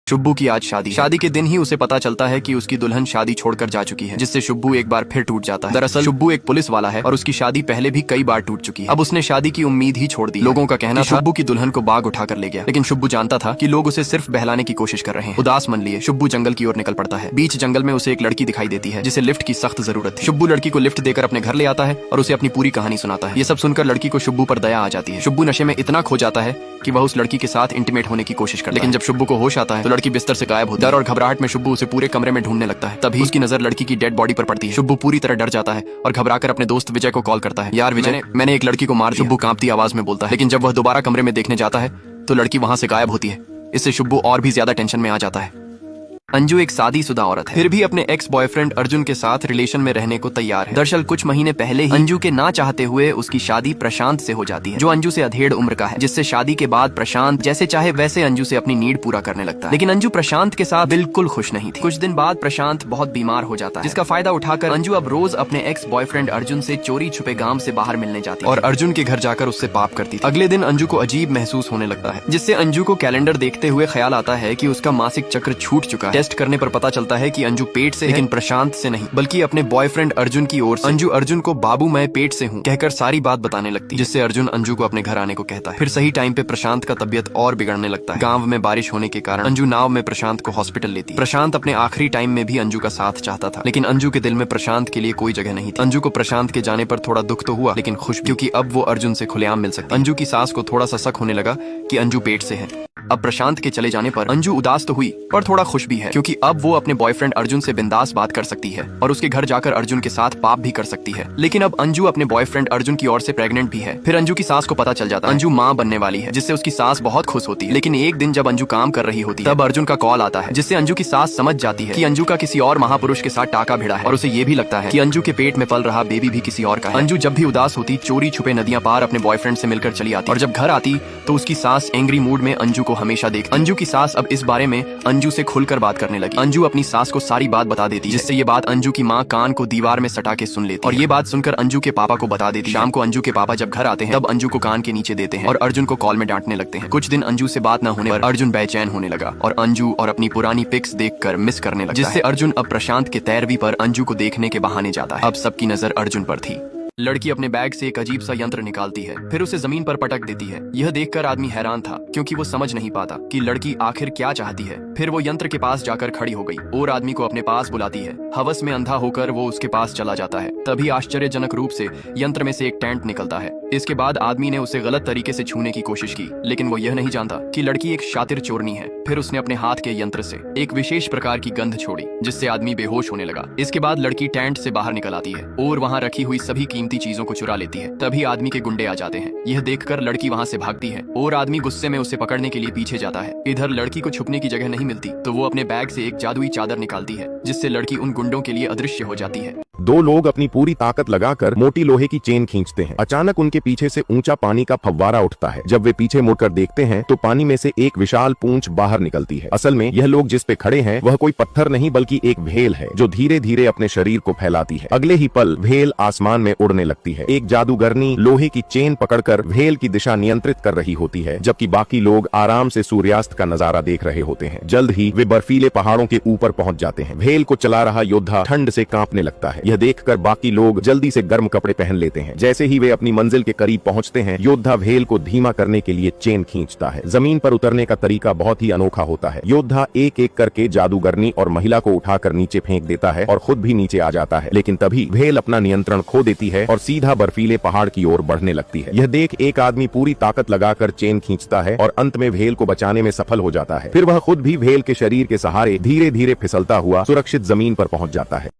शुब्बू की आज शादी के दिन ही उसे पता चलता है कि उसकी दुल्हन शादी छोड़कर जा चुकी है, जिससे शुब्बू एक बार फिर टूट जाता है। दरअसल शुब्बू एक पुलिस वाला है और उसकी शादी पहले भी कई बार टूट चुकी है। अब उसने शादी की उम्मीद ही छोड़ दी। लोगों का कहना था शुब्बू की दुल्हन को बाग उठा कर ले गया, लेकिन शुब्बू जानता था कि लोग उसे सिर्फ बहलाने की कोशिश कर रहे हैं। उदास मन लिए शुब्बू जंगल की ओर निकल पड़ता है। बीच जंगल में उसे एक लड़की दिखाई देती है जिसे लिफ्ट की सख्त जरूरत थी। शुब्बू लड़की को लिफ्ट देकर अपने घर ले आता है और उसे अपनी पूरी कहानी सुनाता है। ये सब सुनकर लड़की को शुब्बू पर दया आ जाती है। शुब्बू नशे में इतना खो जाता है कि वह उस लड़की के साथ इंटीमेट होने की कोशिश करता है, लेकिन जब शुब्बू को होश आता है तो लड़की बिस्तर से गायब होती है। डर और घबराहट में शुब्बू उसे पूरे कमरे में ढूंढने लगता है। तभी उसकी नजर लड़की की डेड बॉडी पर पड़ती है। शुब्बू पूरी तरह डर जाता है और घबराकर अपने दोस्त विजय को कॉल करता है। यार विजय, मैंने एक लड़की को मार दिया। शुब्बू कांपती आवाज में बोलता है, लेकिन जब वह दोबारा कमरे में देखने जाता है तो लड़की वहां से गायब होती है। इससे शुब्बू और भी ज्यादा टेंशन में आ जाता है। अंजू एक शादीशुदा औरत है, फिर भी अपने एक्स बॉयफ्रेंड अर्जुन के साथ रिलेशन में रहने को तैयार है। दरअसल कुछ महीने पहले ही अंजू के ना चाहते हुए उसकी शादी प्रशांत से हो जाती है, जो अंजू से अधेड़ उम्र का है, जिससे शादी के बाद प्रशांत जैसे चाहे वैसे अंजू से अपनी नीड पूरा करने लगता है। लेकिन अंजू प्रशांत के साथ बिल्कुल खुश नहीं थी। कुछ दिन बाद प्रशांत बहुत बीमार हो जाता है, जिसका फायदा उठाकर अंजू अब रोज अपने एक्स बॉयफ्रेंड अर्जुन से चोरी छुपे गांव से बाहर मिलने जाती है और अर्जुन के घर जाकर उससे पाप करती थी। अगले दिन अंजू को अजीब महसूस होने लगता है, जिससे अंजू को कैलेंडर देखते हुए ख्याल आता है कि उसका मासिक चक्र छूट चुका है। टेस्ट करने पर पता चलता है कि अंजू पेट से है, लेकिन प्रशांत से नहीं बल्कि अपने बॉयफ्रेंड अर्जुन की ओर से। अंजू अर्जुन को बाबू मैं पेट से हूँ कहकर सारी बात बताने लगती है, जिससे अर्जुन अंजू को अपने घर आने को कहता है। फिर सही टाइम पे प्रशांत का तबियत और बिगड़ने लगता है। गांव में बारिश होने के कारण अंजू नाव में प्रशांत को हॉस्पिटल लेती है। प्रशांत अपने आखिरी टाइम में भी अंजू का साथ चाहता था, लेकिन अंजू के दिल में प्रशांत के लिए कोई जगह नहीं थी। अंजू को प्रशांत के जाने पर थोड़ा दुख तो हुआ, लेकिन खुश, क्योंकि अब वो अर्जुन से खुलेआम मिल सकती। अंजू की सास को थोड़ा सा शक होने लगा कि अंजू पेट से है। अब प्रशांत के चले जाने पर अंजू उदास तो हुई पर थोड़ा खुश भी है, क्योंकि अब वो अपने बॉयफ्रेंड अर्जुन से बिंदास बात कर सकती है और उसके घर जाकर अर्जुन के साथ पाप भी कर सकती है। लेकिन अब अंजू अपने बॉयफ्रेंड अर्जुन की ओर से प्रेग्नेंट भी है। फिर अंजू की सास को पता चल जाता है अंजू माँ बनने वाली है, जिससे उसकी सास बहुत खुश होती है। लेकिन एक दिन जब अंजू काम कर रही होती है तब अर्जुन का कॉल आता है, जिससे अंजू की सास समझ जाती है कि अंजू का किसी और महापुरुष के साथ टाका भिड़ा है और उसे ये भी लगता है कि अंजू के पेट में पल रहा बेबी भी किसी और का है। अंजू जब भी उदास होती चोरी छुपे नदियां पार अपने बॉयफ्रेंड से मिलकर चली आती और जब घर आती तो उसकी सास एंग्री मूड में अंजू को हमेशा देखती। अंजू की सास अब इस बारे में अंजू से खुलकर बात करने लगी। अंजू अपनी सास को सारी बात बता देती, जिससे ये बात अंजू की माँ कान को दीवार में सटा के सुन लेती और ये बात सुनकर अंजू के पापा को बता देती। शाम को अंजू के पापा जब घर आते हैं तब अंजू को कान के नीचे देते हैं और अर्जुन को कॉल में डांटने लगते हैं। कुछ दिन अंजू से बात न होने पर अर्जुन बेचैन होने लगा और अंजू और अपनी पुरानी पिक्स देखकर मिस करने लगा, जिससे अर्जुन अब प्रशांत के तैरवी पर अंजू को देखने के बहाने जाता है। अब सबकी नजर अर्जुन पर थी। लड़की अपने बैग से एक अजीब सा यंत्र निकालती है, फिर उसे जमीन पर पटक देती है। यह देखकर आदमी हैरान था, क्योंकि वो समझ नहीं पाता कि लड़की आखिर क्या चाहती है। फिर वो यंत्र के पास जाकर खड़ी हो गई और आदमी को अपने पास बुलाती है। हवस में अंधा होकर वो उसके पास चला जाता है। तभी आश्चर्यजनक रूप से यंत्र में से एक टेंट निकलता है। इसके बाद आदमी ने उसे गलत तरीके से छूने की कोशिश की, लेकिन वो यह नहीं जानता कि लड़की एक शातिर चोरनी है। फिर उसने अपने हाथ के यंत्र से एक विशेष प्रकार की गंध छोड़ी, जिससे आदमी बेहोश होने लगा। इसके बाद लड़की टेंट से बाहर निकल आती है और वहाँ रखी हुई सभी कीमती चीजों को चुरा लेती है। तभी आदमी के गुंडे आ जाते हैं। यह देखकर लड़की वहाँ से भागती है और आदमी गुस्से में उसे पकड़ने के लिए पीछे जाता है। इधर लड़की को छुपने की जगह नहीं मिलती तो वो अपने बैग से एक जादुई चादर निकालती है, जिससे लड़की उन गुंडों के लिए अदृश्य हो जाती है। दो लोग अपनी पूरी ताकत लगाकर मोटी लोहे की चेन खींचते हैं। अचानक उनके पीछे से ऊंचा पानी का फव्वारा उठता है। जब वे पीछे मुड़कर देखते हैं तो पानी में से एक विशाल पूंछ बाहर निकलती है। असल में यह लोग जिस पे खड़े हैं वह कोई पत्थर नहीं बल्कि एक भेल है, जो धीरे धीरे अपने शरीर को फैलाती है। अगले ही पल भेल आसमान में उड़ने लगती है। एक जादूगरनी लोहे की चेन पकड़कर भेल की दिशा नियंत्रित कर रही होती है, जबकि बाकी लोग आराम से सूर्यास्त का नजारा देख रहे होते हैं। जल्द ही वे बर्फीले पहाड़ों के ऊपर पहुंच जाते हैं। भेल को चला रहा योद्धा ठंड से कांपने लगता है। यह देखकर बाकी लोग जल्दी से गर्म कपड़े पहन लेते हैं। जैसे ही वे अपनी मंजिल के करीब पहुंचते हैं, योद्धा भेल को धीमा करने के लिए चेन खींचता है। जमीन पर उतरने का तरीका बहुत ही अनोखा होता है। योद्धा एक एक करके जादूगरनी और महिला को उठाकर नीचे फेंक देता है और खुद भी नीचे आ जाता है, लेकिन तभी भेल अपना नियंत्रण खो देती है और सीधा बर्फीले पहाड़ की ओर बढ़ने लगती है। यह देख एक आदमी पूरी ताकत लगाकर चेन खींचता है और अंत में भेल को बचाने में सफल हो जाता है। फिर वह खुद भी भेल के शरीर के सहारे धीरे धीरे फिसलता हुआ सुरक्षित जमीन पर पहुंच जाता है।